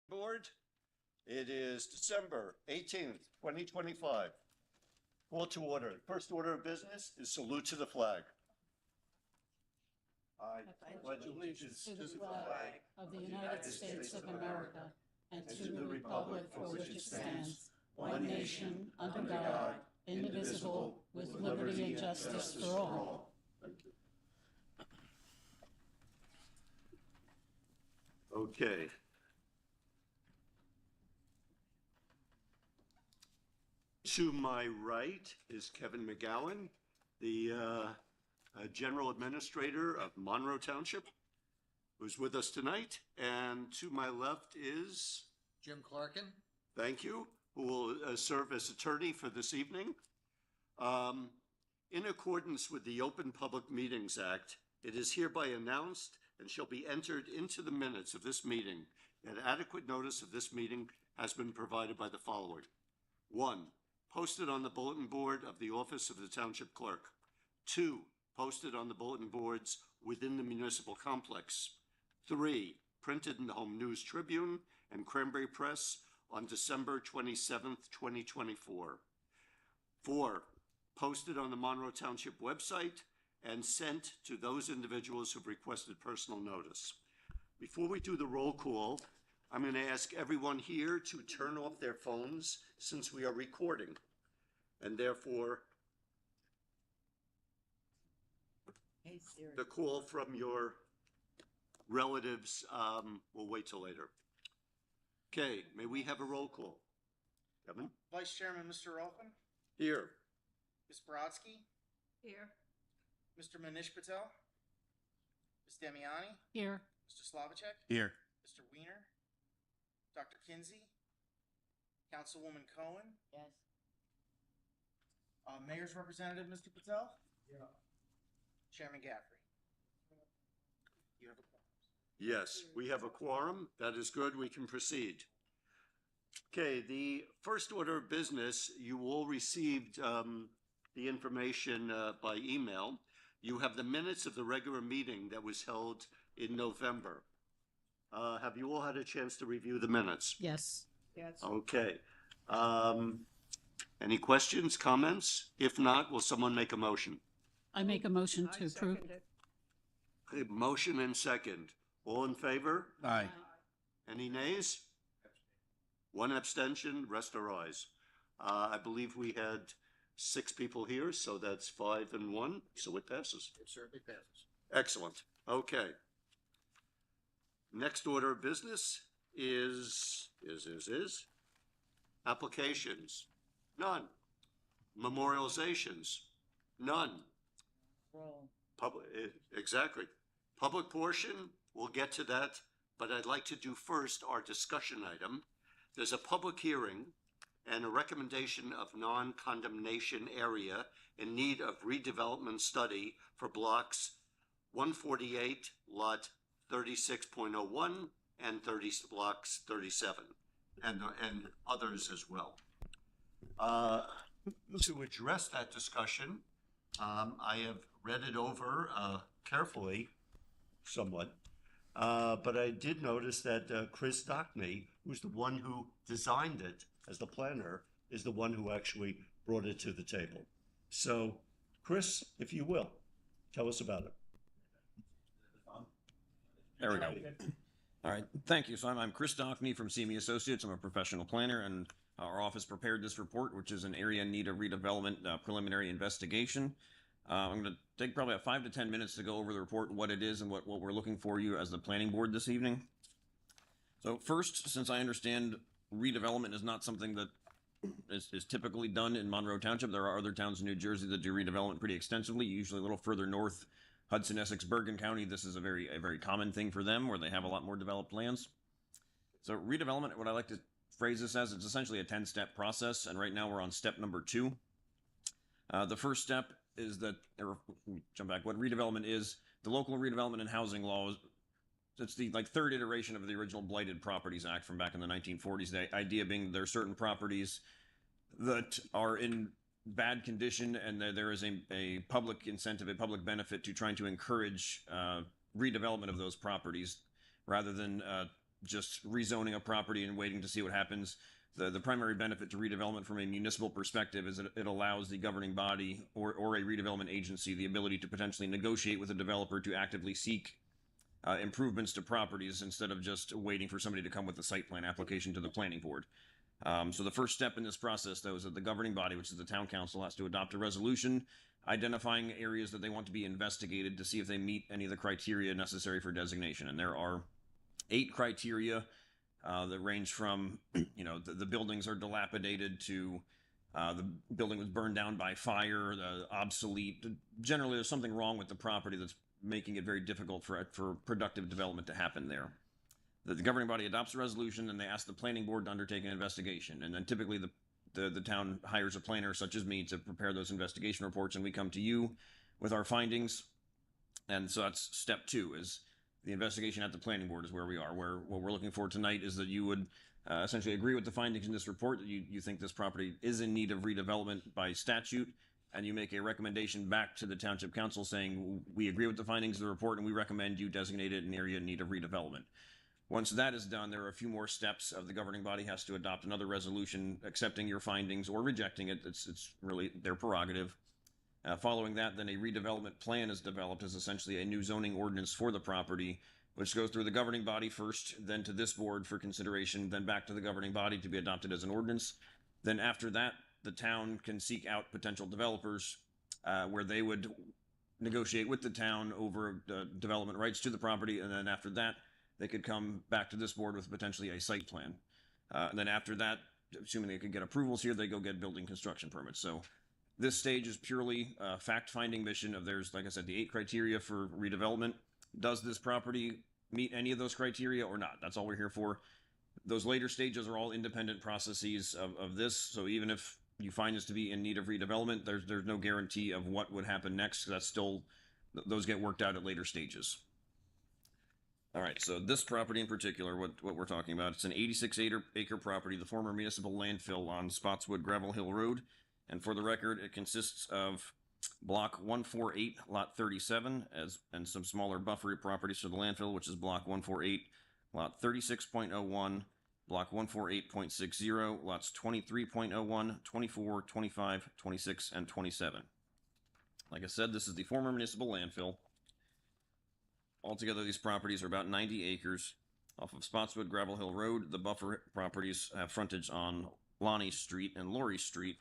Board. It is December 18th, 2025. Call to order. First order of business is salute to the flag. I pledge allegiance to the flag of the United States of America and to the republic for which it stands, one nation, under God, indivisible, with liberty and justice for all. Okay. To my right is Kevin McGowan, the General Administrator of Monroe Township, who's with us tonight. And to my left is Jim Clarkin. thank you, who will serve as attorney for this evening. In accordance with the Open Public Meetings Act, it is hereby announced and shall be entered into the minutes of this meeting that adequate notice of this meeting has been provided by the following. 1, posted on the bulletin board of the office of the Township Clerk. 2, posted on the bulletin boards within the municipal complex. 3, printed in the Home News Tribune and Cranberry Press on December 27th, 2024. 4, posted on the Monroe Township website and sent to those individuals who've requested personal notice. Before we do the roll call, I'm going to ask everyone here to turn off their phones since we are recording, and therefore the call from your relatives will wait till later. Okay, may we have a roll call? Kevin? Vice Chairman, Mr. Rolfin. Here. Ms. Brodsky. Here. Mr. Manish Patel. Ms. Demiani. Here. Mr. Slavacek. Here. Mr. Weiner. Dr. Kinsey. Councilwoman Cohen. Yes. Mayor's Representative, Mr. Patel. Yeah. Chairman Gaffrey. You have a quorum. Yes, we have a quorum. That is good. We can proceed. Okay, the first order of business, you all received the information by email. You have the minutes of the regular meeting that was held in November. Have you all had a chance to review the minutes? Yes. Okay. Any questions, comments? If not, will someone make a motion? I make a motion to approve. Okay, motion and second. All in favor? Aye. Any nays? One abstention, rest are ayes. I believe we had 6 people here, so that's 5 and 1, so it passes. It certainly passes. Excellent. Okay. Next order of business is applications. None. Memorializations. None. Exactly. Public portion, we'll get to that, but I'd like to do first our discussion item. There's a public hearing and a recommendation of non-condemnation area in need of redevelopment study for blocks 148, lot 36.01, and blocks 37, and others as well. To address that discussion, I have read it over carefully, somewhat, but I did notice that Chris Dockney, who's the one who designed it as the planner, is the one who actually brought it to the table. So, Chris, if you will, tell us about it. There we go. All right, thank you. So I'm Chris Dockney from CME Associates. I'm a professional planner, and our office prepared this report, which is an area in need of redevelopment preliminary investigation. I'm going to take probably 5 to 10 minutes to go over the report, what it is, and what we're looking for you as the planning board this evening. So first, since I understand redevelopment is not something that is typically done in Monroe Township, there are other towns in New Jersey that do redevelopment pretty extensively, usually a little further north, Hudson, Essex, Bergen County. This is a very common thing for them, where they have a lot more developed lands. So redevelopment, what I like to phrase this as, it's essentially a 10-step process, and right now we're on step number 2. The first step is that, or jump back, what redevelopment is, the local redevelopment and housing laws, it's the third iteration of the original Blighted Properties Act from back in the 1940s. The idea being there are certain properties that are in bad condition, and there is a public incentive, a public benefit to trying to encourage redevelopment of those properties rather than just rezoning a property and waiting to see what happens. The primary benefit to redevelopment from a municipal perspective is that it allows the governing body or a redevelopment agency the ability to potentially negotiate with a developer to actively seek improvements to properties instead of just waiting for somebody to come with a site plan application to the planning board. So the first step in this process, though, is that the governing body, which is the town council, has to adopt a resolution identifying areas that they want to be investigated to see if they meet any of the criteria necessary for designation. And there are 8 criteria that range from, the buildings are dilapidated to the building was burned down by fire, obsolete. Generally, there's something wrong with the property that's making it very difficult for productive development to happen there. The governing body adopts a resolution and they ask the planning board to undertake an investigation. And then typically the town hires a planner such as me to prepare those investigation reports, and we come to you with our findings. And so that's step 2, is the investigation at the planning board is where we are. Where what we're looking for tonight is that you would essentially agree with the findings in this report, that you think this property is in need of redevelopment by statute, and you make a recommendation back to the township council saying, we agree with the findings of the report and we recommend you designate it an area in need of redevelopment. Once that is done, there are a few more steps. The governing body has to adopt another resolution accepting your findings or rejecting it. It's really their prerogative. Following that, then a redevelopment plan is developed as essentially a new zoning ordinance for the property, which goes through the governing body first, then to this board for consideration, then back to the governing body to be adopted as an ordinance. Then after that, the town can seek out potential developers where they would negotiate with the town over development rights to the property. And then after that, they could come back to this board with potentially a site plan. And then after that, assuming they could get approvals here, they go get building construction permits. So this stage is purely a fact-finding mission of there's, like I said, the 8 criteria for redevelopment. Does this property meet any of those criteria or not? That's all we're here for. Those later stages are all independent processes of this. So even if you find this to be in need of redevelopment, there's no guarantee of what would happen next. That's still, those get worked out at later stages. All right, so this property in particular, what we're talking about, it's an 86-acre property, the former municipal landfill on Spotswood Gravel Hill Road. And for the record, it consists of block 148, lot 37, and some smaller buffer properties for the landfill, which is block 148, lot 36.01, block 148.60, lots 23.01, 24, 25, 26, and 27. Like I said, this is the former municipal landfill. Altogether, these properties are about 90 acres off of Spotswood Gravel Hill Road. The buffer properties have frontage on Lonnie Street and Laurie Street.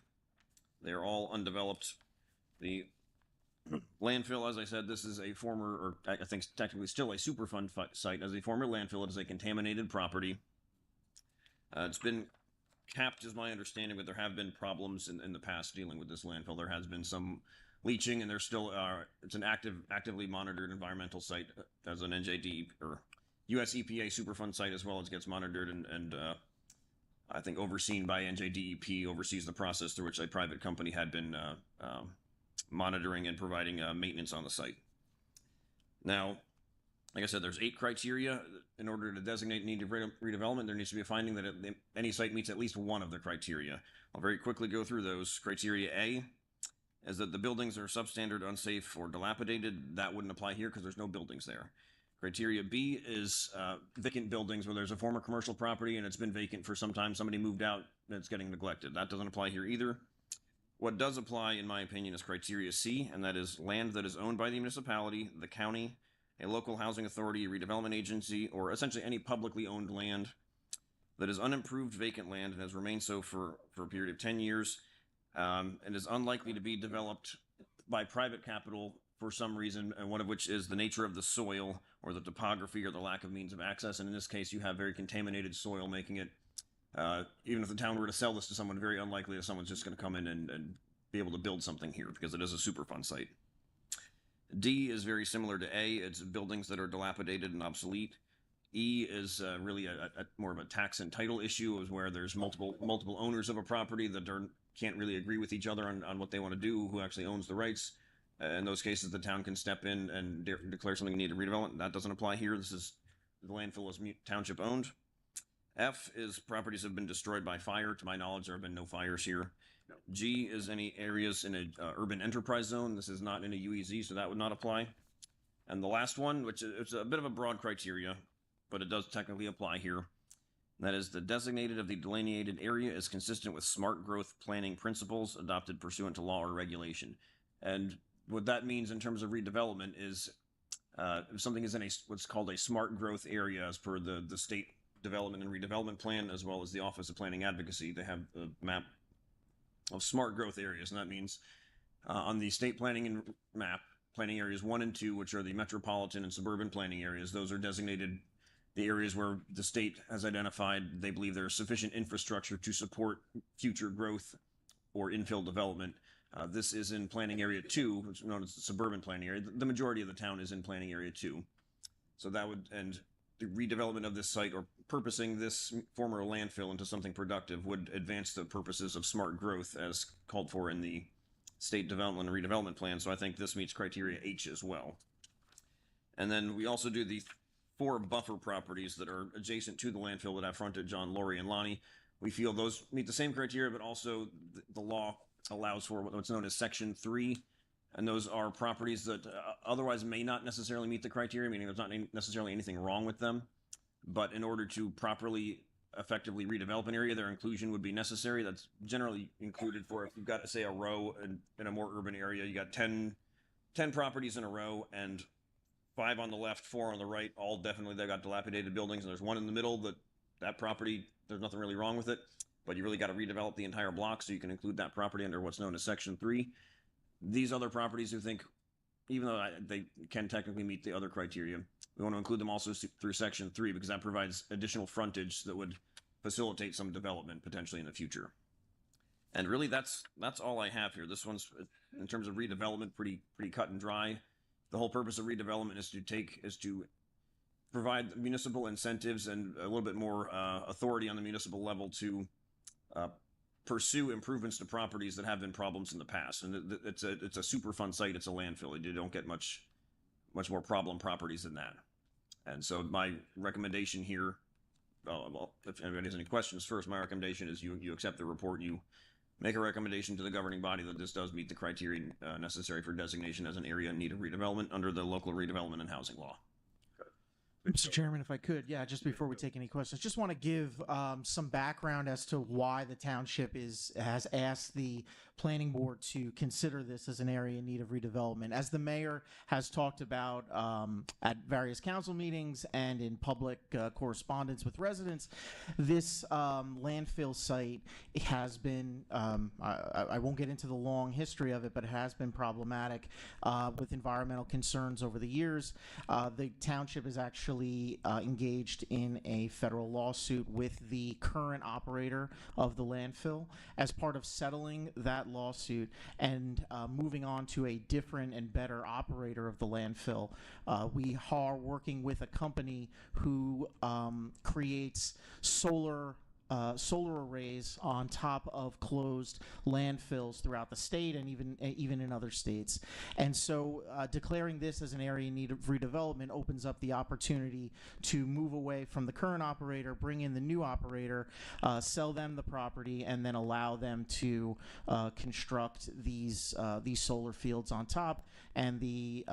They are all undeveloped. The landfill, as I said, this is a former, or I think technically still a Superfund site. As a former landfill, it is a contaminated property. It's been capped, is my understanding, but there have been problems in the past dealing with this landfill. There has been some leaching, and there's still it's an actively monitored environmental site as an NJD or US EPA Superfund site, as well as gets monitored and I think overseen by NJDEP, oversees the process through which a private company had been monitoring and providing maintenance on the site. Now, like I said, there's 8 criteria. In order to designate need of redevelopment, there needs to be a finding that any site meets at least one of the criteria. I'll very quickly go through those. Criteria A is that the buildings are substandard, unsafe, or dilapidated. That wouldn't apply here because there's no buildings there. Criteria B is vacant buildings where there's a former commercial property and it's been vacant for some time. Somebody moved out and it's getting neglected. That doesn't apply here either. What does apply, in my opinion, is criteria C, and that is land that is owned by the municipality, the county, a local housing authority, a redevelopment agency, or essentially any publicly owned land that is unimproved vacant land and has remained so for a period of 10 years and is unlikely to be developed by private capital for some reason, and one of which is the nature of the soil or the topography or the lack of means of access. And in this case, you have very contaminated soil, making it, even if the town were to sell this to someone, very unlikely that someone's just going to come in and be able to build something here because it is a Superfund site. D is very similar to A. It's buildings that are dilapidated and obsolete. E is really a more of a tax and title issue, is where there's multiple owners of a property that can't really agree with each other on what they want to do, who actually owns the rights. In those cases, the town can step in and declare something in need of redevelopment. That doesn't apply here. This is the landfill is township owned. F is properties have been destroyed by fire. To my knowledge, there have been no fires here. No. G is any areas in a urban enterprise zone. This is not in a UEZ, so that would not apply. And the last one, which is a bit of a broad criteria, but it does technically apply here. That is, the designated of the delineated area is consistent with smart growth planning principles adopted pursuant to law or regulation. And what that means in terms of redevelopment is if something is in what's called a smart growth area as per the state development and redevelopment plan, as well as the Office of Planning Advocacy, they have a map of smart growth areas. And that means on the state planning and map, planning areas 1 and 2, which are the metropolitan and suburban planning areas, those are designated the areas where the state has identified they believe there is sufficient infrastructure to support future growth or infill development. This is in planning area 2, which is known as the suburban planning area. The majority of the town is in planning area 2. So that would, and the redevelopment of this site or purposing this former landfill into something productive would advance the purposes of smart growth as called for in the state development and redevelopment plan. So I think this meets criteria H as well. And then we also do the 4 buffer properties that are adjacent to the landfill that have frontage on Lori and Lonnie. We feel those meet the same criteria, but also the law allows for what's known as Section 3, and those are properties that otherwise may not necessarily meet the criteria, meaning there's not necessarily anything wrong with them, but in order to properly, effectively redevelop an area, their inclusion would be necessary. That's generally included for if you've got, say, a row in a more urban area, you got 10 properties in a row, and 5 on the left, 4 on the right, all definitely they've got dilapidated buildings, and there's one in the middle that property, there's nothing really wrong with it, but you really got to redevelop the entire block, so you can include that property under what's known as Section 3. These other properties who think, even though they can technically meet the other criteria, we want to include them also through Section 3 because that provides additional frontage that would facilitate some development potentially in the future. And really, that's all I have here. This one's, in terms of redevelopment, pretty cut and dry. The whole purpose of redevelopment is to provide municipal incentives and a little bit more authority on the municipal level to pursue improvements to properties that have been problems in the past. And it's a Superfund site. It's a landfill. You don't get much more problem properties than that. And so my recommendation here, well, if anybody has any questions first, my recommendation is you accept the report. You make a recommendation to the governing body that this does meet the criteria necessary for designation as an area in need of redevelopment under the local redevelopment and housing law. Mr. Chairman, if I could, just before we take any questions, just want to give some background as to why the township has asked the planning board to consider this as an area in need of redevelopment. As the mayor has talked about at various council meetings and in public correspondence with residents, this landfill site has been, I won't get into the long history of it, but it has been problematic with environmental concerns over the years. The township is actually engaged in a federal lawsuit with the current operator of the landfill. As part of settling that lawsuit and moving on to a different and better operator of the landfill, we are working with a company who creates solar arrays on top of closed landfills throughout the state and even in other states. And so declaring this as an area in need of redevelopment opens up the opportunity to move away from the current operator, bring in the new operator, sell them the property, and then allow them to construct these solar fields on top. And the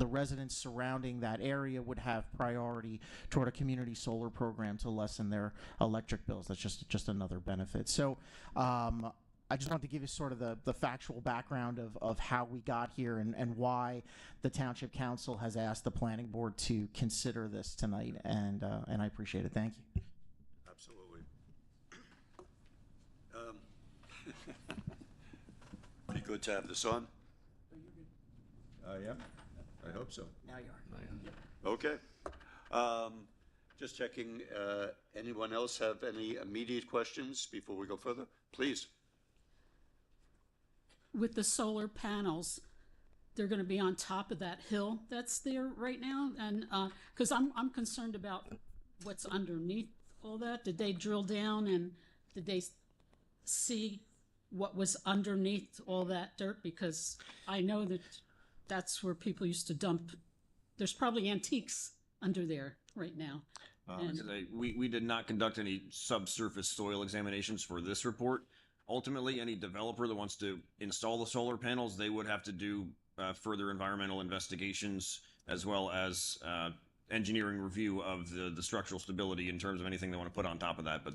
residents surrounding that area would have priority toward a community solar program to lessen their electric bills. That's just another benefit. So I just want to give you sort of the factual background of how we got here and why the Township Council has asked the Planning Board to consider this tonight, and I appreciate it. Thank you. Absolutely. Pretty good to have this on. Yeah, I hope so. Now you are. Okay. Just checking, anyone else have any immediate questions before we go further? Please. With the solar panels, they're going to be on top of that hill that's there right now, and because I'm concerned about what's underneath all that. Did they drill down and did they see what was underneath all that dirt? Because I know that's where people used to dump. There's probably antiques under there right now. We did not conduct any subsurface soil examinations for this report. Ultimately, any developer that wants to install the solar panels, they would have to do further environmental investigations as well as engineering review of the structural stability in terms of anything they want to put on top of that. But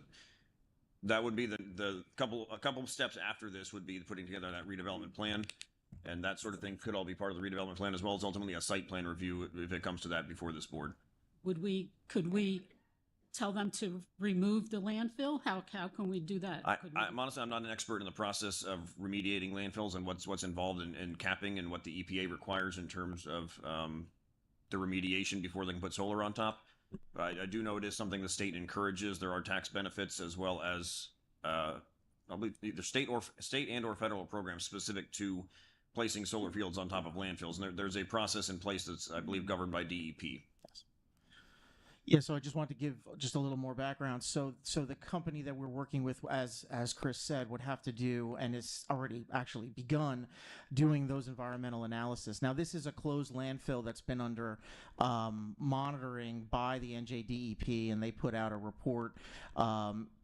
that would be a couple of steps after this would be putting together that redevelopment plan, and that sort of thing could all be part of the redevelopment plan, as well as ultimately a site plan review if it comes to that before this board. Could we tell them to remove the landfill? How can we do that? I'm honestly, I'm not an expert in the process of remediating landfills and what's involved in capping and what the EPA requires in terms of the remediation before they can put solar on top. I do know it is something the state encourages. There are tax benefits as well as I believe either state and or federal programs specific to placing solar fields on top of landfills. And there's a process in place that's, I believe, governed by DEP. Yeah, so I just wanted to give just a little more background. So the company that we're working with, as Chris said, would have to do, and it's already actually begun doing those environmental analysis. Now, this is a closed landfill that's been under monitoring by the NJDEP, and they put out a report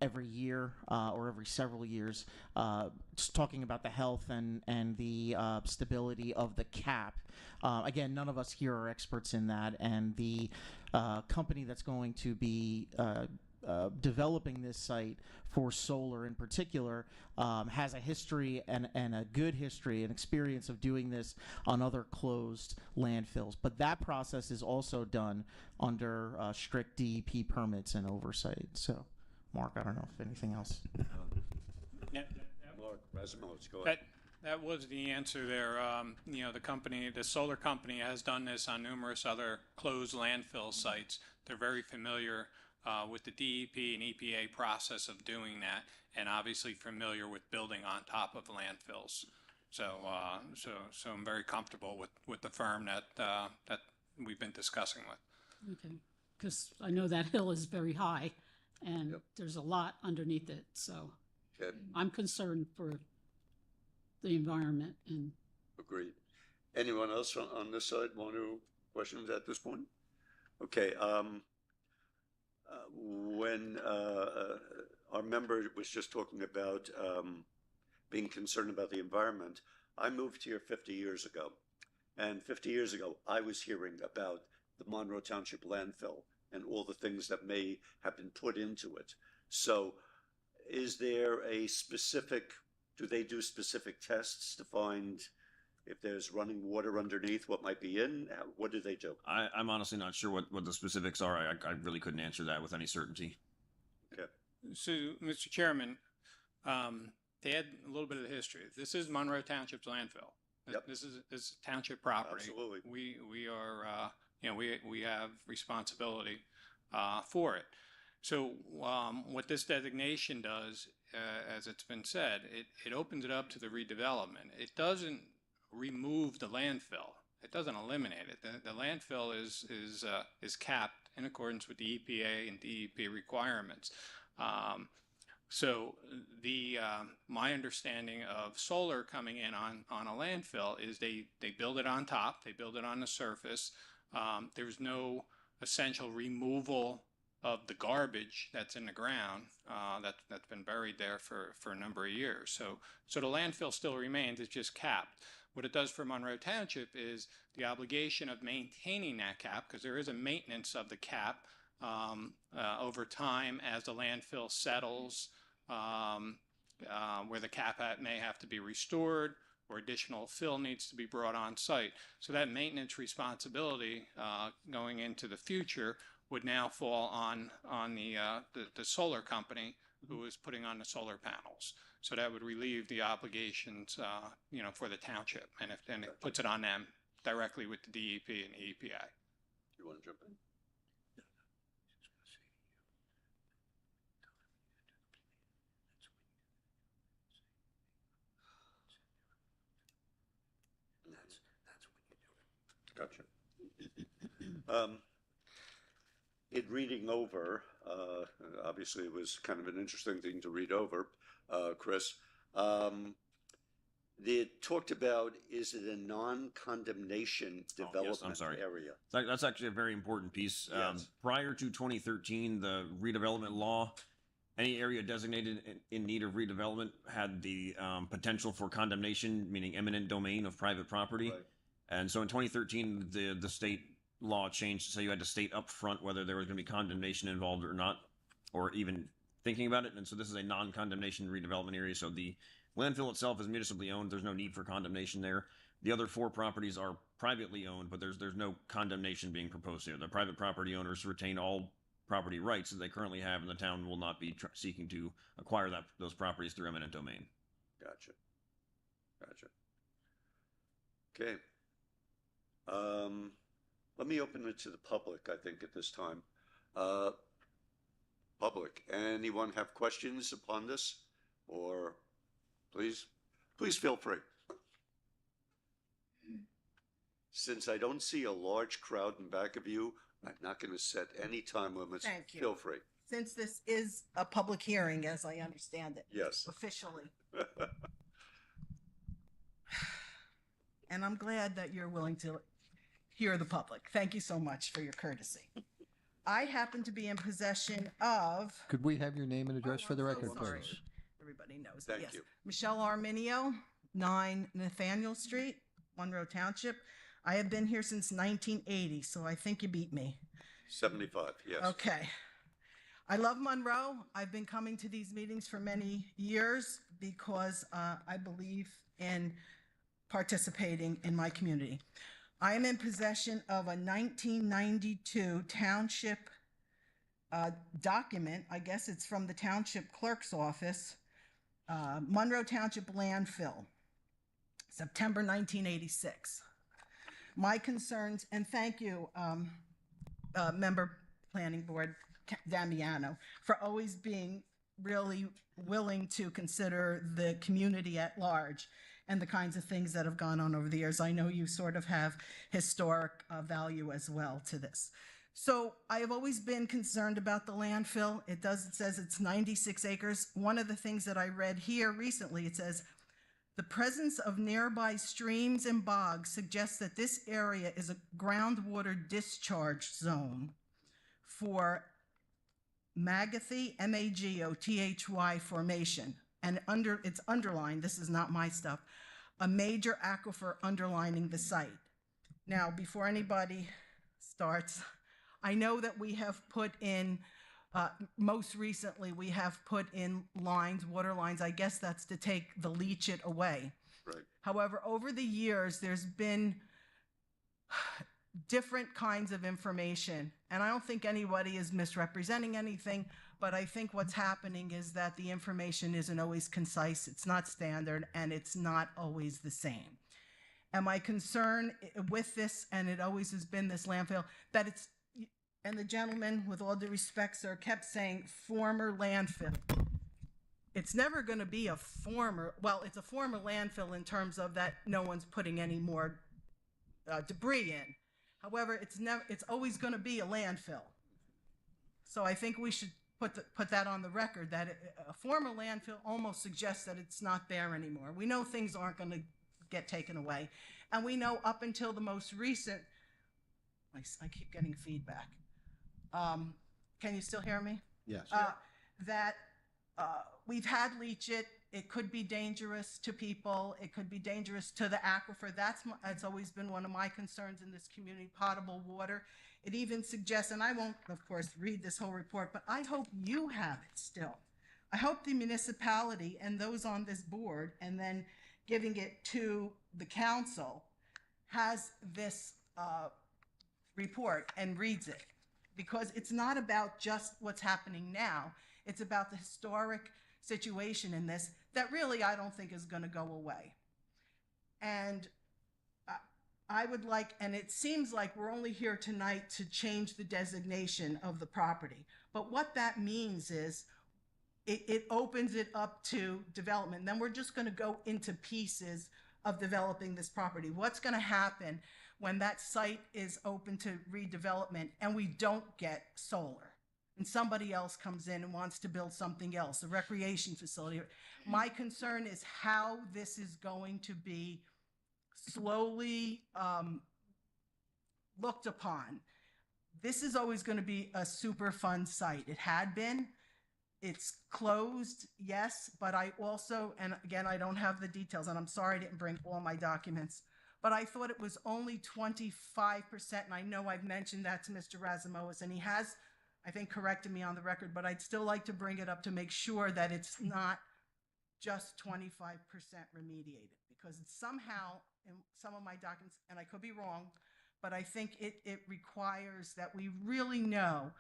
every year or every several years, just talking about the health and the stability of the cap. Again, none of us here are experts in that, and the company that's going to be developing this site for solar in particular has a history and a good history and experience of doing this on other closed landfills. But that process is also done under strict DEP permits and oversight. So, Mark, I don't know if anything else. Mark Rasmussen, go ahead. That was the answer there. The solar company has done this on numerous other closed landfill sites. They're very familiar with the DEP and EPA process of doing that, and obviously familiar with building on top of landfills. So I'm very comfortable with the firm that we've been discussing with. Okay, because I know that hill is very high, and there's a lot underneath it. So I'm concerned for the environment. And Agreed. Anyone else on this side want to questions at this point? Okay. When our member was just talking about being concerned about the environment, I moved here 50 years ago. And 50 years ago, I was hearing about the Monroe Township landfill and all the things that may have been put into it. So is there a specific, do they do specific tests to find if there's running water underneath, what might be in? What do they do? I'm honestly not sure what the specifics are. I really couldn't answer that with any certainty. Okay. So, Mr. Chairman, to add a little bit of the history, this is Monroe Township's landfill. Yep. This is township property. Absolutely. We are, we have responsibility for it. So what this designation does, as it's been said, it opens it up to the redevelopment. It doesn't remove the landfill. It doesn't eliminate it. The landfill is capped in accordance with the EPA and DEP requirements. So my understanding of solar coming in on a landfill is they build it on top, they build it on the surface. There's no essential removal of the garbage that's in the ground that's been buried there for a number of years. So the landfill still remains, it's just capped. What it does for Monroe Township is the obligation of maintaining that cap, because there is a maintenance of the cap over time as the landfill settles, where the cap may have to be restored or additional fill needs to be brought on site. So that maintenance responsibility going into the future would now fall on the solar company who is putting on the solar panels. So that would relieve the obligations, for the township, and it puts it on them directly with the DEP and the EPA. You want to jump in? Gotcha. In reading over, obviously it was kind of an interesting thing to read over, Chris. They talked about, is it a non-condemnation development area? That's actually a very important piece. Yes. Prior to 2013, the redevelopment law, any area designated in need of redevelopment had the potential for condemnation, meaning eminent domain of private property. Right. And so in 2013, the state law changed, so you had to state up front whether there was going to be condemnation involved or not, or even thinking about it. And so this is a non-condemnation redevelopment area. So the landfill itself is municipally owned. There's no need for condemnation there. The other 4 properties are privately owned, but there's no condemnation being proposed here. The private property owners retain all property rights that they currently have, and the town will not be seeking to acquire those properties through eminent domain. Gotcha. Okay. Let me open it to the public, I think, at this time. Public, anyone have questions upon this? Or please feel free. Since I don't see a large crowd in back of you, I'm not going to set any time limits. Thank you. Feel free. Since this is a public hearing, as I understand it, Yes. officially. And I'm glad that you're willing to hear the public. Thank you so much for your courtesy. I happen to be in possession of, Could we have your name and address Oh, for the I'm so record, sorry. please? everybody knows, Thank yes. you. Michelle Arminio, 9 Nathaniel Street, Monroe Township. I have been here since 1980, so I think you beat me. 75, yes. Okay. I love Monroe. I've been coming to these meetings for many years because I believe in participating in my community. I am in possession of a 1992 township document. I guess it's from the township clerk's office. Monroe Township landfill, September 1986. My concerns, and thank you, Member Planning Board Damiano, for always being really willing to consider the community at large and the kinds of things that have gone on over the years. I know you sort of have historic value as well to this. So I have always been concerned about the landfill. It says it's 96 acres. One of the things that I read here recently, it says, the presence of nearby streams and bogs suggests that this area is a groundwater discharge zone for Magothy, Magothy formation. And it's underlined, this is not my stuff, a major aquifer underlining the site. Now, before anybody starts, I know that we have put in, most recently, we have put in lines, water lines. I guess that's to take the leachate away. Right. However, over the years, there's been different kinds of information, and I don't think anybody is misrepresenting anything, but I think what's happening is that the information isn't always concise, it's not standard, and it's not always the same. And my concern with this, and it always has been this landfill, that it's, and the gentleman, with all due respect, sir, kept saying former landfill. It's never going to be a former, well, it's a former landfill in terms of that no one's putting any more debris in. However, it's always going to be a landfill. So I think we should put that on the record, that a former landfill almost suggests that it's not there anymore. We know things aren't going to get taken away. And we know up until the most recent, I keep getting feedback. Can you still hear me? Yes. That we've had leachate. It could be dangerous to people. It could be dangerous to the aquifer. That's always been one of my concerns in this community, potable water. It even suggests, and I won't, of course, read this whole report, but I hope you have it still. I hope the municipality and those on this board, and then giving it to the council, has this report and reads it. Because it's not about just what's happening now. It's about the historic situation in this that really I don't think is going to go away. And I would like, and it seems like we're only here tonight to change the designation of the property. But what that means is it opens it up to development. Then we're just going to go into pieces of developing this property. What's going to happen when that site is open to redevelopment and we don't get solar and somebody else comes in and wants to build something else, a recreation facility? My concern is how this is going to be slowly looked upon. This is always going to be a super fun site. It had been. It's closed, yes, but I also, and again, I don't have the details, and I'm sorry I didn't bring all my documents, but I thought it was only 25%, and I know I've mentioned that to Mr. Razamoas, and he has, I think, corrected me on the record, but I'd still like to bring it up to make sure that it's not just 25% remediated, because it's somehow in some of my documents, and I could be wrong, but I think it requires that we really know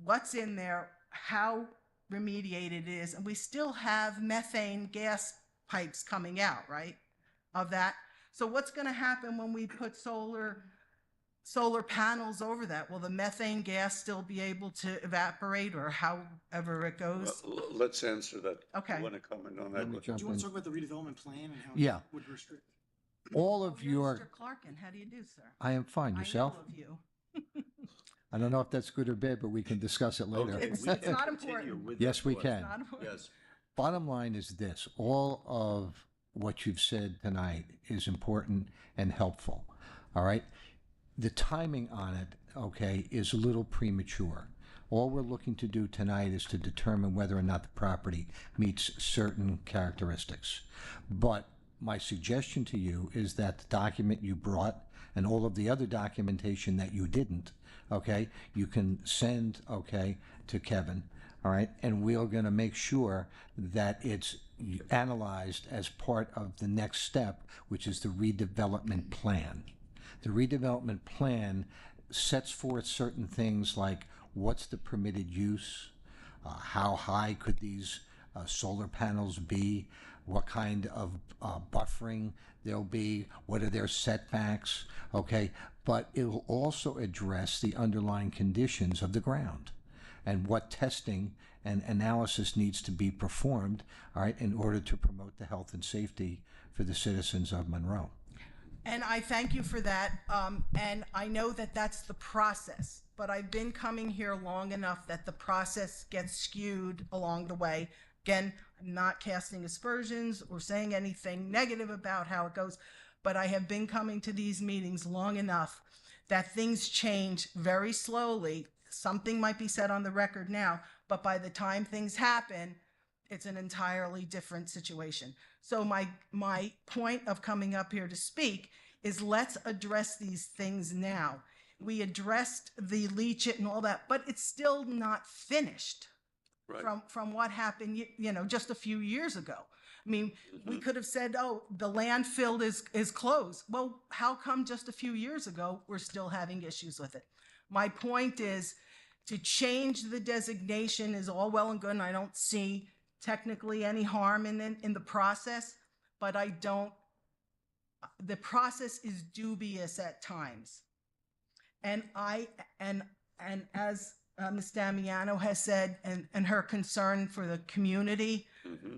what's in there, how remediated it is, and we still have methane gas pipes coming out, right, of that. So what's going to happen when we put solar panels over that? Will the methane gas still be able to evaporate, or however it goes? Well, let's answer that. Okay. You want to comment on Let me that? jump Do you want in. to talk about the redevelopment plan and how Yeah. it would restrict? All of Mr. your, Clarkin, how do you do, sir? I am fine. Yourself? I know of you. I don't know if that's good or bad, but we can discuss it later. Okay, It's we can not continue important. with Yes, that we thought. can. Not important. Yes. Bottom line is this, all of what you've said tonight is important and helpful, all right? The timing on it, okay, is a little premature. All we're looking to do tonight is to determine whether or not the property meets certain characteristics. But my suggestion to you is that the document you brought and all of the other documentation that you didn't, okay, you can send, okay, to Kevin, all right? And we're going to make sure that it's analyzed as part of the next step, which is the redevelopment plan. The redevelopment plan sets forth certain things like what's the permitted use, how high could these solar panels be, what kind of buffering there'll be, what are their setbacks, okay? But it will also address the underlying conditions of the ground and what testing and analysis needs to be performed, all right, in order to promote the health and safety for the citizens of Monroe. And I thank you for that. And I know that that's the process, but I've been coming here long enough that the process gets skewed along the way. Again, I'm not casting aspersions or saying anything negative about how it goes, but I have been coming to these meetings long enough that things change very slowly. Something might be said on the record now, but by the time things happen, it's an entirely different situation. So my point of coming up here to speak is let's address these things now. We addressed the leach it and all that, but it's still not finished. Right. From what happened, just a few years ago. I mean, we could have said, oh, the landfill is closed. Well, how come just a few years ago we're still having issues with it? My point is to change the designation is all well and good, and I don't see technically any harm in the process, but the process is dubious at times. And as Ms. Damiano has said, and her concern for the community,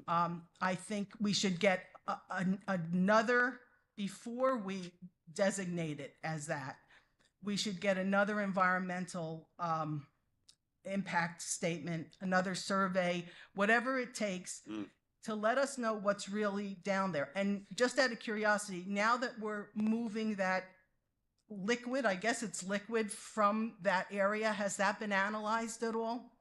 I think we should get another, before we designate it as that, we should get another environmental impact statement, another survey, whatever it takes to let us know what's really down there. And just out of curiosity, now that we're moving that liquid, I guess it's liquid, from that area, has that been analyzed at all?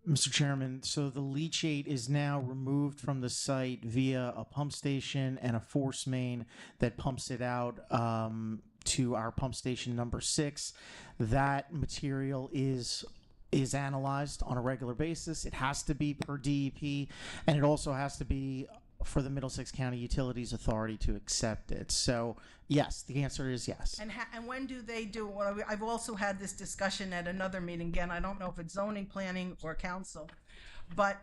Mr. Chairman, so the leachate is now removed from the site via a pump station and a force main that pumps it out to our pump station number 6. That material is analyzed on a regular basis. It has to be per DEP, and it also has to be for the Middlesex County Utilities Authority to accept it. So yes, the answer is yes. And when do they do it? Well, I've also had this discussion at another meeting. Again, I don't know if it's zoning, planning, or council, but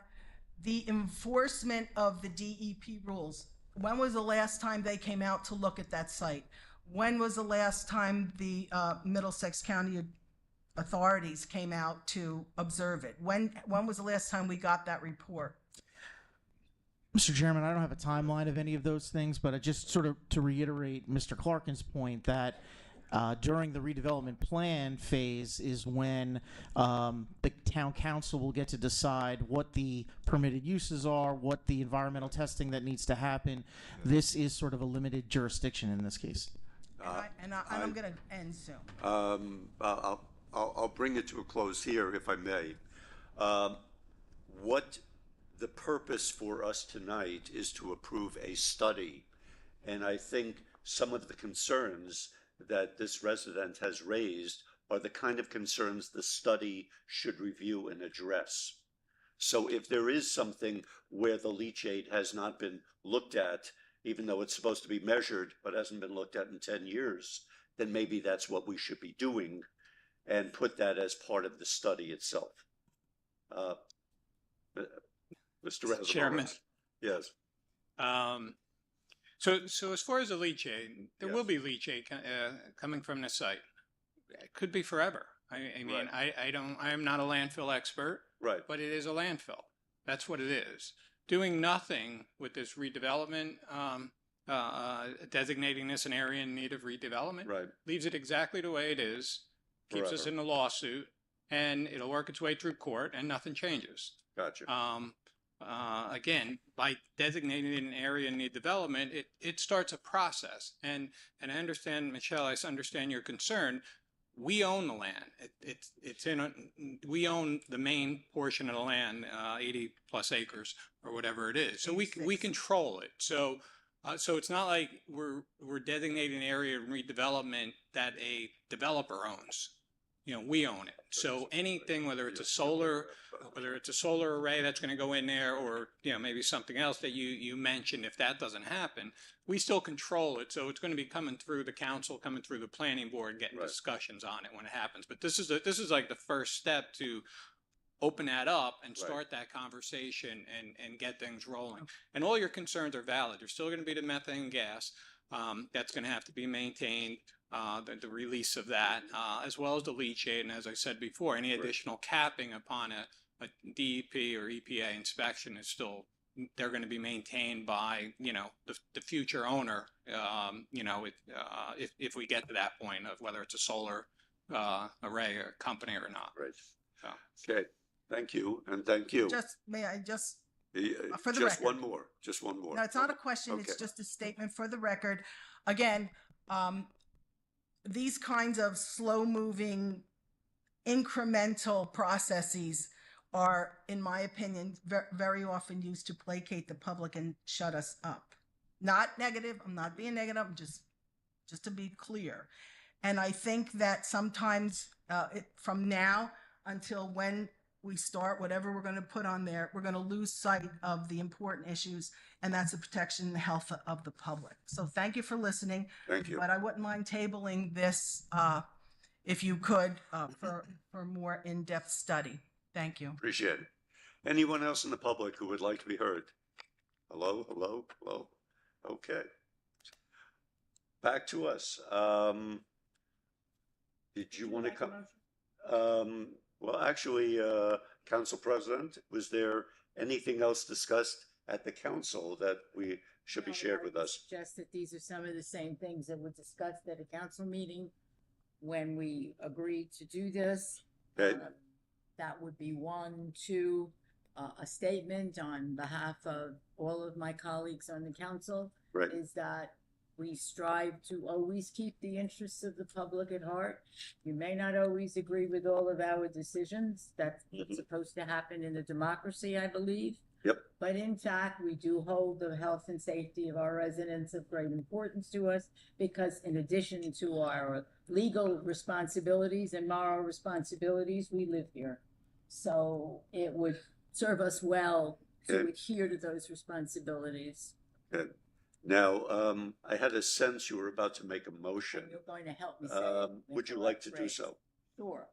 the enforcement of the DEP rules. When was the last time they came out to look at that site? When was the last time the Middlesex County authorities came out to observe it? When was the last time we got that report? Mr. Chairman, I don't have a timeline of any of those things, but I just sort of to reiterate Mr. Clarkin's point that during the redevelopment plan phase is when the town council will get to decide what the permitted uses are, what the environmental testing that needs to happen. This is sort of a limited jurisdiction in this case. And I'm going to end soon. I'll bring it to a close here, if I may. What the purpose for us tonight is to approve a study And I think some of the concerns that this resident has raised are the kind of concerns the study should review and address. So if there is something where the leachate has not been looked at, even though it's supposed to be measured, but hasn't been looked at in 10 years, then maybe that's what we should be doing and put that as part of the study itself. Mr. Reservoir. Chairman. Yes. So as far as the leachate, there Yes. will be leachate coming from the site. It could be forever. I mean, Right. I am not a landfill expert, Right. but it is a landfill. That's what it is. Doing nothing with this redevelopment, designating this an area in need of redevelopment, Right. leaves it exactly the way it is, keeps us Forever. in the lawsuit, and it'll work its way through court, and nothing changes. Gotcha. Again, by designating it an area in need of development, it starts a process. And I understand, Michelle, I understand your concern. We own the land. We own the main portion of the land, 80 plus acres or whatever it is. So we 86. control it. So it's not like we're designating an area of redevelopment that a developer owns. You know, we own it. So anything, whether it's a solar array that's going to go in there, or, you know, maybe something else that you mentioned, if that doesn't happen, we still control it. So it's going to be coming through the council, coming through the planning board, getting Right. discussions on it when it happens. But this is like the first step to open that up and start that conversation and get things rolling. And all your concerns are valid. There's still going to be the methane gas that's going to have to be maintained. The release of that, as well as the leachate, and as I said before, any additional capping upon a DEP or EPA inspection is still, they're going to be maintained by, you know, the future owner, you know, if we get to that point of whether it's a solar array or company or not. Right. So. Okay. Thank you. And thank you. May I just, Uh, for the Just record. one more. Just one more. no, it's not a question, it's Okay. just a statement for the record. Again, these kinds of slow-moving, incremental processes are, in my opinion, very often used to placate the public and shut us up. Not negative, I'm not being negative, I'm just to be clear. And I think that sometimes from now until when we start, whatever we're going to put on there, we're going to lose sight of the important issues, and that's the protection and the health of the public. So thank you for listening. Thank you. But I wouldn't mind tabling this, if you could, for more in-depth study. Thank you. Appreciate it. Anyone else in the public who would like to be heard? Hello, hello, hello. Okay. Back to us. Did you want to come? Well, actually, Council President, was there anything else discussed at the council that we should be shared with us? Suggest that these are some of the same things that were discussed at a council meeting when we agreed to do this. Okay. That would be one, two, a statement on behalf of all of my colleagues on the council Right. is that we strive to always keep the interests of the public at heart. You may not always agree with all of our decisions. That's what's supposed to happen in a democracy, I believe. Yep. But in fact, we do hold the health and safety of our residents of great importance to us, because in addition to our legal responsibilities and moral responsibilities, we live here. So it would serve us well to Okay. adhere to those responsibilities. Good. Now, I had a sense you were about to make a motion. And you're going to help me say it. Would you like to do so? Sure.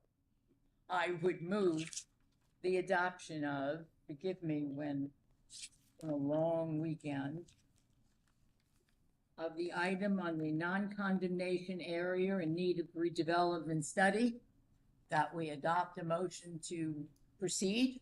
I would move the adoption of, forgive me when, on a long weekend, of the item on the non-condemnation area in need of redevelopment study, that we adopt a motion to proceed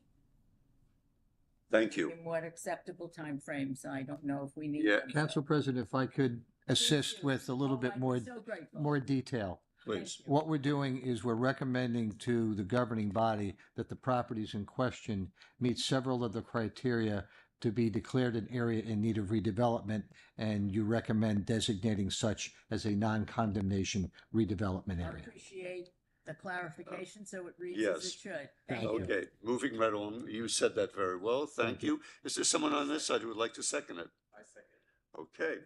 Thank you. in what acceptable timeframes. I don't know if we need. Yeah. any- Council President, if I could assist with a little Oh, bit I'd more, be so grateful. more detail. Please. What we're doing is we're recommending to the governing body that the properties in question meet several of the criteria to be declared an area in need of redevelopment, and you recommend designating such as a non-condemnation redevelopment I area. appreciate the clarification, so it reads as Yes. it should. Thank you. Okay, moving right on. You said that very well. Thank you. Is there someone on this side who would like to second it? I second. Okay.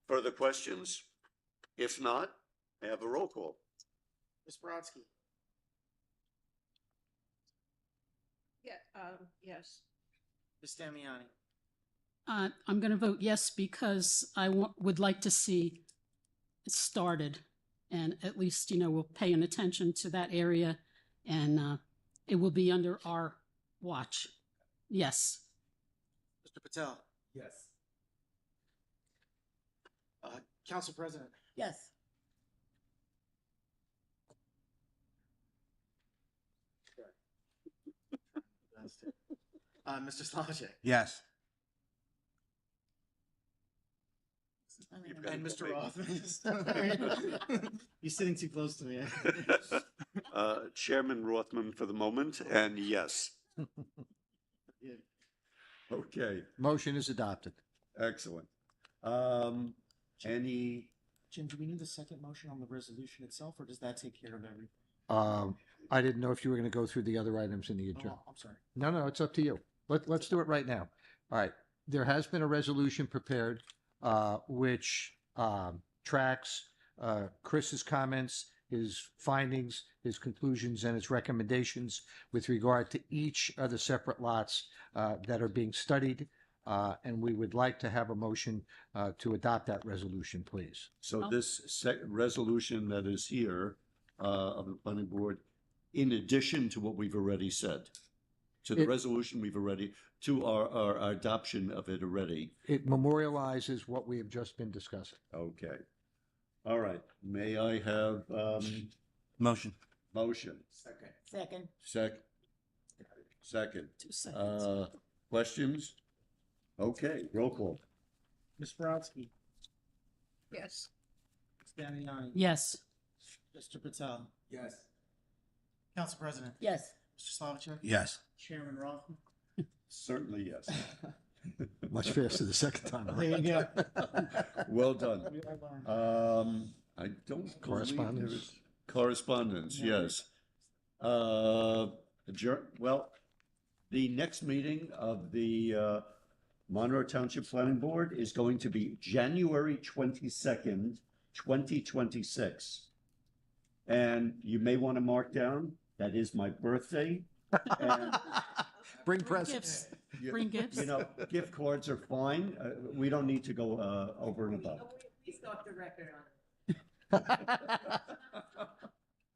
Further questions? If not, I have a roll call. Ms. Brodsky. Yes. Ms. Damiani. I'm going to vote yes because I would like to see it started. And at least, we'll pay an attention to that area and it will be under our watch. Yes. Mr. Patel. Yes. Council President. Yes. Mr. Slavacek. Yes. You've got And to Mr. obey. Rothman. He's sitting too close to me. Chairman Rothman for the moment, and yes. Okay, Motion is adopted. excellent. Any, Jim, do we need a second motion on the resolution itself, or does that take care of everything? I didn't know if you were going to go through the other items in the agenda. Oh, I'm sorry. No, it's up to you. Let's do it right now. All right. There has been a resolution prepared, which tracks Chris's comments, his findings, his conclusions, and his recommendations with regard to each of the separate lots that are being studied. And we would like to have a motion to adopt that resolution, please. so this resolution that is here of the planning board, in addition to what we've already said, to the It- resolution we've already, to our adoption of it already. It memorializes what we have just been discussing. Okay. All right, may I have, Motion. motion? Second. Second. 2 seconds. Questions? Okay, roll call. Ms. Brodsky. Yes. Ms. Damiani. Yes. Mr. Patel. Yes. Council President. Yes. Mr. Slavacek. Yes. Chairman Rothman. Certainly, yes. Much faster the second time. There you go. Well done. We all learned. I don't believe Correspondence? there is correspondence, yes. Well, the next meeting of the Monroe Township Planning Board is going to be January 22nd, 2026. And you may want to mark down, that is my birthday. And Bring Bring presents. gifts. Bring gifts. gift cards are fine. We don't need to go over and above. We start the record on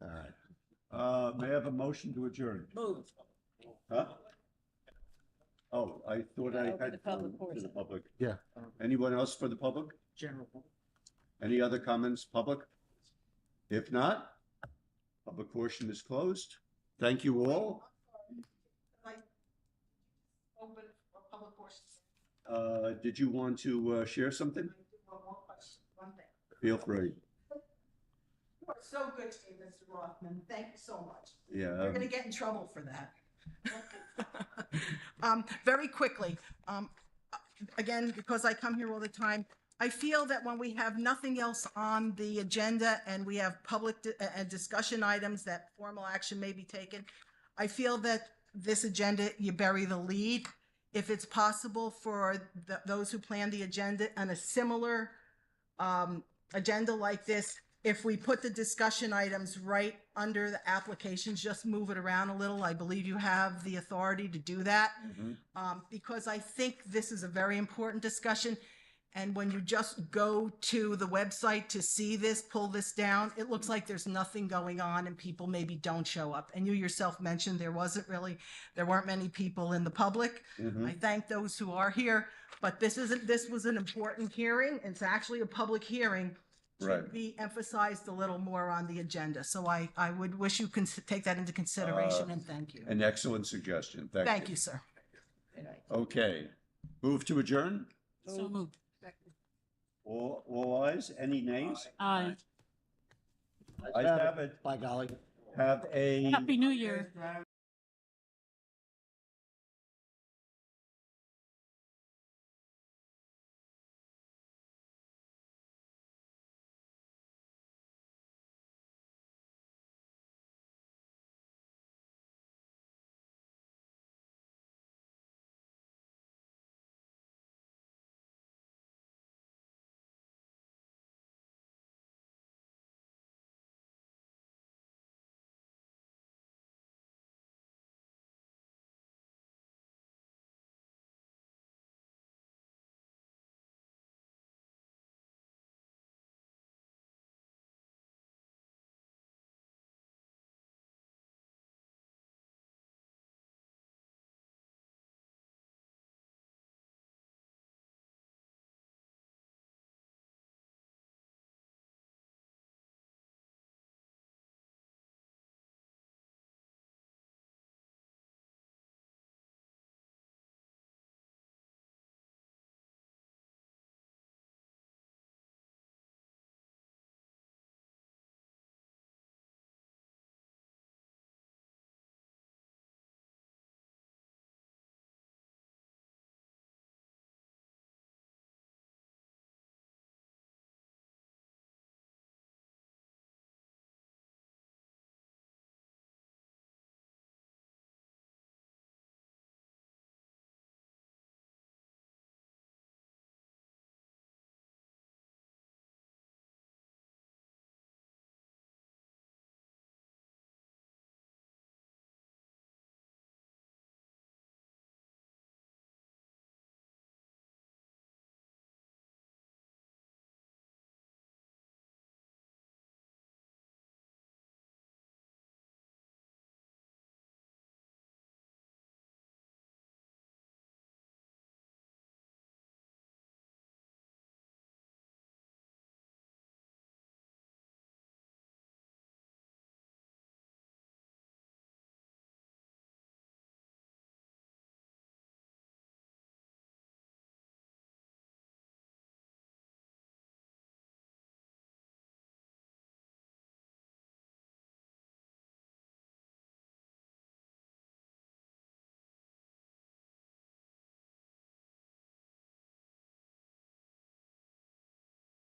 All right. May I have a motion to adjourn? it. Moved. Huh? Oh, I thought I Open had the public to the portion. public. Yeah. Anyone else for the public? General. Any other comments, public? If not, public portion is closed. Thank you all. Open for public portion. Did you want to share something? One question, one thing. Feel free. You are so good to me, Mr. Rothman. Thank you so much. Yeah. You're gonna get in trouble for that. Very quickly, again, because I come here all the time, I feel that when we have nothing else on the agenda and we have public and discussion items that formal action may be taken, I feel that this agenda, you bury the lead. If it's possible for those who plan the agenda on a similar agenda like this, if we put the discussion items right under the applications, just move it around a little. I believe you have the authority to do that. Because I think this is a very important discussion. And when you just go to the website to see this, pull this down, it looks like there's nothing going on and people maybe don't show up. And you yourself mentioned there weren't many people in the public. I thank those who are here, but this was an important hearing. It's actually a public hearing. Right. Should be emphasized a little more on the agenda. So I would wish you can take that into consideration and thank you. An excellent suggestion. Thank you, sir. Okay. Move to adjourn? So moved. All ayes? Any nays? Aye. Ayes have it. By golly. Have a. Happy New Year.